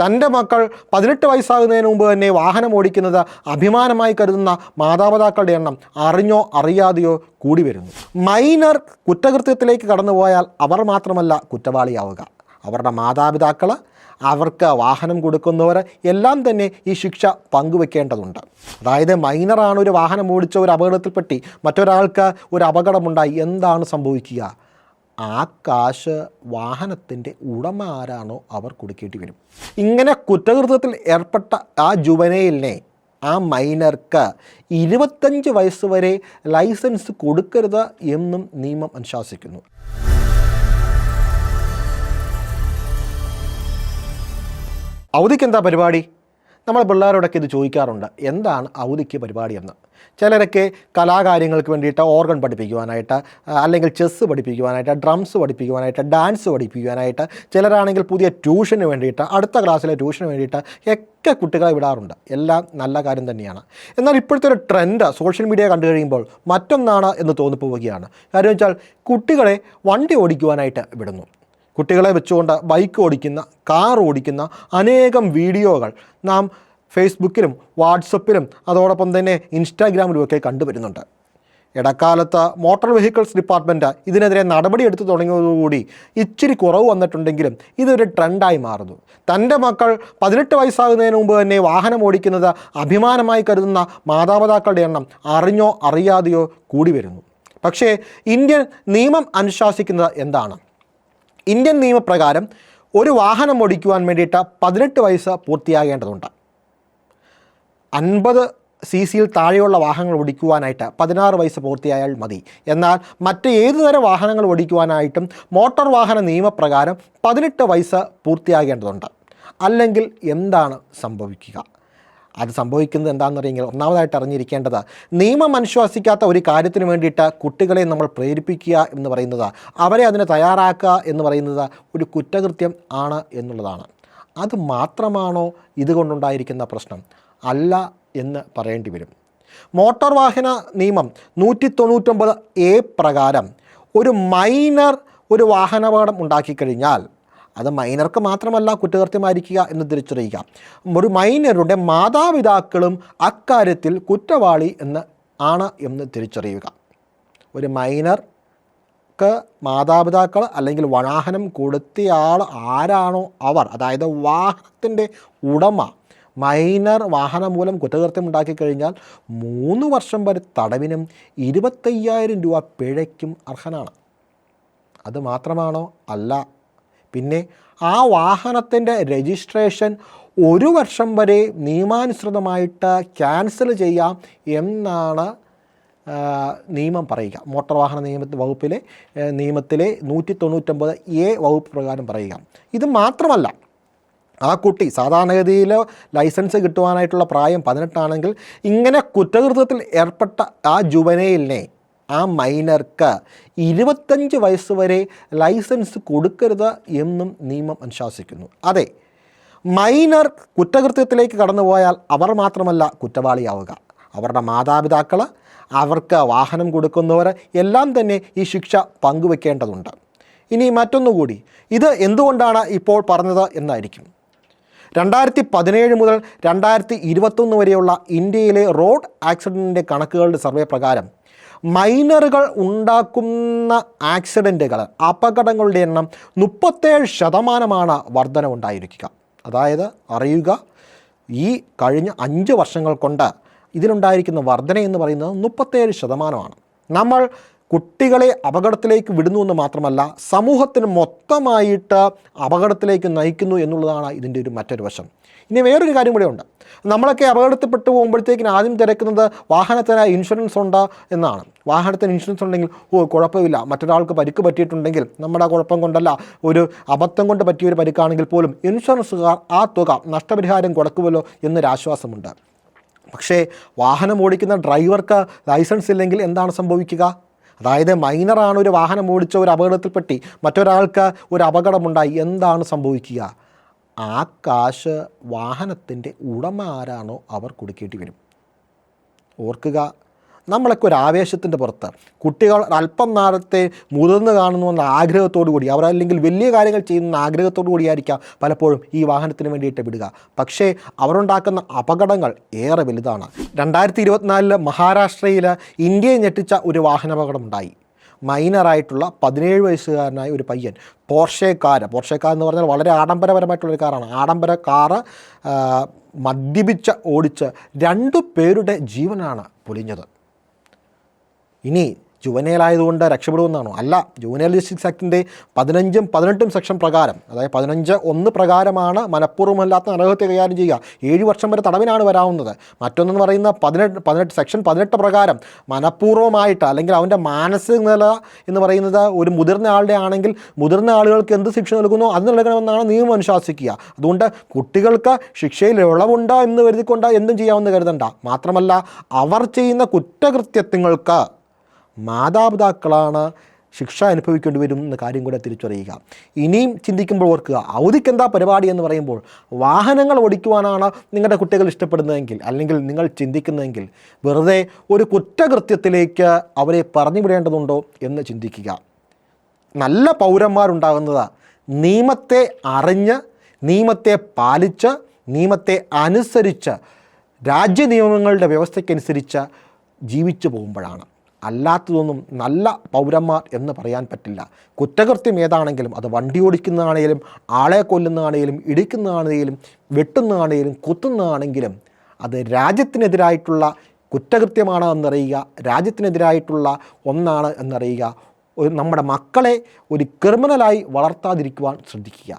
തൻ്റെ മക്കൾ 18 വയസ്സാകുന്നതിന് മുമ്പ് തന്നെ വാഹനം ഓടിക്കുന്നത് അഭിമാനമായി കരുതുന്ന മാതാപിതാക്കളുടെ എണ്ണം അറിഞ്ഞോ അറിയാതെയോ കൂടി വരുന്നു. മൈനർ കുറ്റകൃത്യത്തിലേക്ക് കടന്നുപോയാൽ അവർ മാത്രമല്ല കുറ്റവാളിയാവുക, അവരുടെ മാതാപിതാക്കൾ, അവർക്ക് വാഹനം കൊടുക്കുന്നവർ എല്ലാം തന്നെ ഈ ശിക്ഷ പങ്കുവെക്കേണ്ടതുണ്ട്. അതായത് മൈനറാണ് ഒരു വാഹനം ഓടിച്ച ഒരു അപകടത്തിൽപ്പെട്ടി മറ്റൊരാൾക്ക് ഒരു അപകടമുണ്ടായി, എന്താണ് സംഭവിക്കുക? ആ കാശ് വാഹനത്തിൻ്റെ ഉടമ ആരാണോ അവർ കൊടുക്കേണ്ടി വരും. ഇങ്ങനെ കുറ്റകൃത്യത്തിൽ ഏർപ്പെട്ട ആ ജുവനൈലിനെ, ആ മൈനർക്ക് 25 വയസ്സ് വരെ ലൈസൻസ് കൊടുക്കരുത് എന്നും നിയമം അനുശാസിക്കുന്നു. അവധിക്ക് എന്താ പരിപാടി? നമ്മൾ പിള്ളേരോടൊക്കെ ഇത് ചോദിക്കാറുണ്ട്, എന്താണ് അവധിക്ക് പരിപാടി എന്ന്. ചിലരൊക്കെ കലാകാര്യങ്ങൾക്ക് വേണ്ടിയിട്ട് ഓർഗൻ പഠിപ്പിക്കുവാനായിട്ട്, അല്ലെങ്കിൽ ചെസ്സ് പഠിപ്പിക്കുവാനായിട്ട്, ഡ്രംസ് പഠിപ്പിക്കുവാനായിട്ട്, ഡാൻസ് പഠിപ്പിക്കുവാനായിട്ട്, ചിലരാണെങ്കിൽ പുതിയ ട്യൂഷന് വേണ്ടിയിട്ട്, അടുത്ത ക്ലാസ്സിലെ ട്യൂഷന് വേണ്ടിയിട്ട് ഒക്കെ കുട്ടികളെ വിടാറുണ്ട്. എല്ലാം നല്ല കാര്യം തന്നെയാണ്. എന്നാൽ ഇപ്പോഴത്തെ ഒരു ട്രെൻഡ് സോഷ്യൽ മീഡിയ കണ്ടു കഴിയുമ്പോൾ മറ്റൊന്നാണ് എന്ന് തോന്നിപ്പോവുകയാണ്. കാര്യം വെച്ചാൽ കുട്ടികളെ വണ്ടി ഓടിക്കുവാനായിട്ട് വിടുന്നു. കുട്ടികളെ വെച്ചുകൊണ്ട് ബൈക്ക് ഓടിക്കുന്ന, കാർ ഓടിക്കുന്ന അനേകം വീഡിയോകൾ നാം ഫേസ്ബുക്കിലും വാട്സപ്പിലും അതോടൊപ്പം തന്നെ ഇൻസ്റ്റാഗ്രാമിലുമൊക്കെ കണ്ടുവരുന്നുണ്ട്. ഇടക്കാലത്ത് മോട്ടോർ വെഹിക്കിൾസ് ഡിപ്പാർട്ട്മെൻറ്റ് ഇതിനെതിരെ നടപടിയെടുത്തു തുടങ്ങിയതോടുകൂടി ഇച്ചിരി കുറവ് വന്നിട്ടുണ്ടെങ്കിലും ഇതൊരു ട്രെൻഡായി മാറുന്നു. തൻ്റെ മക്കൾ 18 വയസ്സാകുന്നതിന് മുമ്പ് തന്നെ വാഹനം ഓടിക്കുന്നത് അഭിമാനമായി കരുതുന്ന മാതാപിതാക്കളുടെ എണ്ണം അറിഞ്ഞോ അറിയാതെയോ കൂടി വരുന്നു. പക്ഷേ ഇന്ത്യൻ നിയമം അനുശാസിക്കുന്നത് എന്താണ്? ഇന്ത്യൻ നിയമപ്രകാരം ഒരു വാഹനം ഓടിക്കുവാൻ വേണ്ടിയിട്ട് 18 വയസ്സ് പൂർത്തിയാകേണ്ടതുണ്ട്. 50 cc താഴെയുള്ള വാഹനങ്ങൾ ഓടിക്കുവാനായിട്ട് 16 വയസ്സ് പൂർത്തിയായാൽ മതി. എന്നാൽ മറ്റ് ഏതുതരം വാഹനങ്ങൾ ഓടിക്കുവാനായിട്ടും മോട്ടോർ വാഹന നിയമപ്രകാരം 18 വയസ്സ് പൂർത്തിയാകേണ്ടതുണ്ട്. അല്ലെങ്കിൽ എന്താണ് സംഭവിക്കുക? അത് സംഭവിക്കുന്നത് എന്താണെന്നറിയെങ്കിൽ ഒന്നാമതായിട്ട് അറിഞ്ഞിരിക്കേണ്ടത്, നിയമം അനുശാസിക്കാത്ത ഒരു കാര്യത്തിന് വേണ്ടിയിട്ട് കുട്ടികളെ നമ്മൾ പ്രേരിപ്പിക്കുക എന്ന് പറയുന്നത്, അവരെ അതിന് തയ്യാറാക്കുക എന്ന് പറയുന്നത് ഒരു കുറ്റകൃത്യം ആണ് എന്നുള്ളതാണ്. അത് മാത്രമാണോ ഇതുകൊണ്ടുണ്ടായിരിക്കുന്ന പ്രശ്നം? അല്ല എന്ന് പറയേണ്ടി വരും. മോട്ടോർ വാഹന നിയമം 199A പ്രകാരം ഒരു മൈനർ ഒരു വാഹനാപകടം ഉണ്ടാക്കിക്കഴിഞ്ഞാൽ അത് മൈനർക്ക് മാത്രമല്ല കുറ്റകൃത്യമായിരിക്കുക എന്ന് തിരിച്ചറിയുക. ഒരു മൈനറുടെ മാതാപിതാക്കളും അക്കാര്യത്തിൽ കുറ്റവാളി എന്ന് തിരിച്ചറിയുക. ഒരു മൈനർക്ക് മാതാപിതാക്കൾ അല്ലെങ്കിൽ വാഹനം കൊടുത്തയാൾ ആരാണോ അവർ, അതായത് വാഹനത്തിൻ്റെ ഉടമ, മൈനർ വാഹനം മൂലം കുറ്റകൃത്യം ഉണ്ടാക്കിക്കഴിഞ്ഞാൽ 3 വർഷം വരെ തടവിനും 25,000 രൂപ പിഴയ്ക്കും അർഹനാണ്. അത് മാത്രമാണോ? അല്ല. പിന്നെ ആ വാഹനത്തിൻ്റെ രജിസ്ട്രേഷൻ 1 വർഷം വരെ നിയമാനുസൃതമായിട്ട് ക്യാൻസൽ ചെയ്യാം എന്നാണ് നിയമം പറയുക. മോട്ടോർ വാഹന വകുപ്പിലെ നിയമത്തിലെ 199A വകുപ്പ് പ്രകാരം പറയുക. ഇത് മാത്രമല്ല, ആ കുട്ടി സാധാരണഗതിയിൽ ലൈസൻസ് കിട്ടുവാനായിട്ടുള്ള പ്രായം 18 ആണെങ്കിൽ ഇങ്ങനെ കുറ്റകൃത്യത്തിൽ ഏർപ്പെട്ട ആ ജുവനൈലിനെ, ആ മൈനർക്ക് 25 വയസ്സ് വരെ ലൈസൻസ് കൊടുക്കരുത് എന്നും നിയമം അനുശാസിക്കുന്നു. അതെ, മൈനർ കുറ്റകൃത്യത്തിലേക്ക് കടന്നുപോയാൽ അവർ മാത്രമല്ല കുറ്റവാളിയാവുക, അവരുടെ മാതാപിതാക്കൾ, അവർക്ക് വാഹനം കൊടുക്കുന്നവർ എല്ലാം തന്നെ ഈ ശിക്ഷ പങ്കുവെക്കേണ്ടതുണ്ട്. ഇനി മറ്റൊന്നുകൂടി, ഇത് എന്തുകൊണ്ടാണ് ഇപ്പോൾ പറഞ്ഞത് എന്നായിരിക്കും. 2017 മുതൽ 2021 വരെയുള്ള ഇന്ത്യയിലെ റോഡ് ആക്സിഡൻറ്റിൻ്റെ കണക്കുകളുടെ സർവേ പ്രകാരം മൈനറുകൾ ഉണ്ടാക്കുന്ന ആക്സിഡൻറ്റുകൾ, അപകടങ്ങളുടെ എണ്ണം 37% വർധനവുണ്ടായിരിക്കുക. അതായത് അറിയുക, ഈ കഴിഞ്ഞ 5 വർഷങ്ങൾ കൊണ്ട് ഇതിലുണ്ടായിരിക്കുന്ന വർധന എന്ന് പറയുന്നത് 37%. നമ്മൾ കുട്ടികളെ അപകടത്തിലേക്ക് വിടുന്നു എന്ന് മാത്രമല്ല, സമൂഹത്തിന് മൊത്തമായിട്ട് അപകടത്തിലേക്ക് നയിക്കുന്നു എന്നുള്ളതാണ് ഇതിൻ്റെ മറ്റൊരു വശം. ഇനി വേറൊരു കാര്യം കൂടെ ഉണ്ട്. നമ്മളൊക്കെ അപകടത്തിൽപ്പെട്ട് പോകുമ്പോഴത്തേക്കിന് ആദ്യം തിരക്കുന്നത് വാഹനത്തിന് ഇൻഷുറൻസ് ഉണ്ടോ എന്നാണ്. വാഹനത്തിന് ഇൻഷുറൻസ് ഉണ്ടെങ്കിൽ കുഴപ്പമില്ല, മറ്റൊരാൾക്ക് പരിക്ക് പറ്റിയിട്ടുണ്ടെങ്കിൽ നമ്മുടെ കുഴപ്പം കൊണ്ടല്ല, ഒരു അബദ്ധം കൊണ്ട് പറ്റിയൊരു പരിക്കാണെങ്കിൽ പോലും ഇൻഷുറൻസുകാർ ആ തുക നഷ്ടപരിഹാരം കൊടുക്കുമല്ലോ എന്നൊരാശ്വാസമുണ്ട്. പക്ഷേ വാഹനം ഓടിക്കുന്ന ഡ്രൈവർക്ക് ലൈസൻസ് ഇല്ലെങ്കിൽ എന്താണ് സംഭവിക്കുക? അതായത് മൈനറാണ് ഒരു വാഹനം ഓടിച്ച ഒരു അപകടത്തിൽപ്പെട്ടി മറ്റൊരാൾക്ക് ഒരു അപകടമുണ്ടായി, എന്താണ് സംഭവിക്കുക? ആ കാശ് വാഹനത്തിൻ്റെ ഉടമ ആരാണോ അവർ കൊടുക്കേണ്ടി വരും. ഓർക്കുക, നമ്മളൊക്കെ ഒരു ആവേശത്തിൻ്റെ പുറത്ത് കുട്ടികൾ അല്പം നേരത്തെ മുതിർന്ന് കാണുന്നുവെന്ന ആഗ്രഹത്തോടു കൂടി അവർ അല്ലെങ്കിൽ വലിയ കാര്യങ്ങൾ ചെയ്യുന്ന ആഗ്രഹത്തോടു കൂടിയായിരിക്കാം പലപ്പോഴും ഈ വാഹനത്തിന് വേണ്ടിയിട്ട് വിടുക. പക്ഷേ അവരുണ്ടാക്കുന്ന അപകടങ്ങൾ ഏറെ വലുതാണ്. 2024 മഹാരാഷ്ട്രയിൽ ഇന്ത്യയെ ഞെട്ടിച്ച ഒരു വാഹനാപകടമുണ്ടായി. മൈനറായിട്ടുള്ള 17 വയസ്സുകാരനായ ഒരു പയ്യൻ പോർഷെ കാർ എന്ന് പറഞ്ഞാൽ വളരെ ആഡംബരപരമായിട്ടുള്ളൊരു കാറാണ്. ആഡംബര കാറ് മദ്യപിച്ച് ഓടിച്ച് 2 പേരുടെ ജീവനാണ് പൊലിഞ്ഞത്. ഇനി ജുവനൈലായതുകൊണ്ട് രക്ഷപ്പെടുമെന്നാണോ? അല്ല. ജുവനൈൽ ജസ്റ്റിസ് ആക്ടിൻ്റെ 15ഉം 18ഉം സെക്ഷൻ പ്രകാരം, അതായത് 15(1) പ്രകാരമാണ് മനഃപൂർവ്വമല്ലാത്ത നരഹത്യ കൈകാര്യം ചെയ്യുക. 7 വർഷം വരെ തടവിനാണ് വരാവുന്നത്. മറ്റൊന്നെന്ന് പറയുന്ന 18 സെക്ഷൻ 18 പ്രകാരം മനഃപൂർവ്വമായിട്ട് അല്ലെങ്കിൽ അവൻ്റെ മാനസിക നില എന്ന് പറയുന്നത് ഒരു മുതിർന്ന ആളുടെ ആണെങ്കിൽ മുതിർന്ന ആളുകൾക്ക് എന്ത് ശിക്ഷ നൽകുന്നോ അത് നൽകണമെന്നാണ് നിയമം അനുശാസിക്കുക. അതുകൊണ്ട് കുട്ടികൾക്ക് ശിക്ഷയിൽ ഇളവുണ്ടോ എന്ന് കരുതിക്കൊണ്ട് എന്തും ചെയ്യാമെന്ന് കരുതണ്ട. മാത്രമല്ല, അവർ ചെയ്യുന്ന കുറ്റകൃത്യങ്ങൾക്ക് മാതാപിതാക്കളാണ് ശിക്ഷ അനുഭവിക്കേണ്ടി വരും എന്ന കാര്യം കൂടെ തിരിച്ചറിയുക. ഇനിയും ചിന്തിക്കുമ്പോൾ ഓർക്കുക, അവധിക്ക് എന്താ പരിപാടി എന്ന് പറയുമ്പോൾ വാഹനങ്ങൾ ഓടിക്കുവാനാണ് നിങ്ങളുടെ കുട്ടികൾ ഇഷ്ടപ്പെടുന്നതെങ്കിൽ അല്ലെങ്കിൽ നിങ്ങൾ ചിന്തിക്കുന്നതെങ്കിൽ വെറുതെ ഒരു കുറ്റകൃത്യത്തിലേക്ക് അവരെ പറഞ്ഞു വിടേണ്ടതുണ്ടോ എന്ന് ചിന്തിക്കുക. നല്ല പൗരന്മാരുണ്ടാകുന്നത് നിയമത്തെ അറിഞ്ഞ്, നിയമത്തെ പാലിച്ച്, നിയമത്തെ അനുസരിച്ച്, രാജ്യ നിയമങ്ങളുടെ വ്യവസ്ഥയ്ക്കനുസരിച്ച് ജീവിച്ചു പോകുമ്പോഴാണ്. അല്ലാത്തതൊന്നും നല്ല പൗരന്മാർ എന്ന് പറയാൻ പറ്റില്ല. കുറ്റകൃത്യം ഏതാണെങ്കിലും, അത് വണ്ടി ഓടിക്കുന്നതാണെങ്കിലും, ആളെ കൊല്ലുന്നതാണെങ്കിലും, ഇടിക്കുന്നതാണെങ്കിലും, വെട്ടുന്നതാണെങ്കിലും, കുത്തുന്നതാണെങ്കിലും അത് രാജ്യത്തിനെതിരായിട്ടുള്ള കുറ്റകൃത്യമാണ് എന്നറിയുക, രാജ്യത്തിനെതിരായിട്ടുള്ള ഒന്നാണ് എന്നറിയുക. നമ്മുടെ മക്കളെ ഒരു ക്രിമിനലായി വളർത്താതിരിക്കുവാൻ ശ്രദ്ധിക്കുക.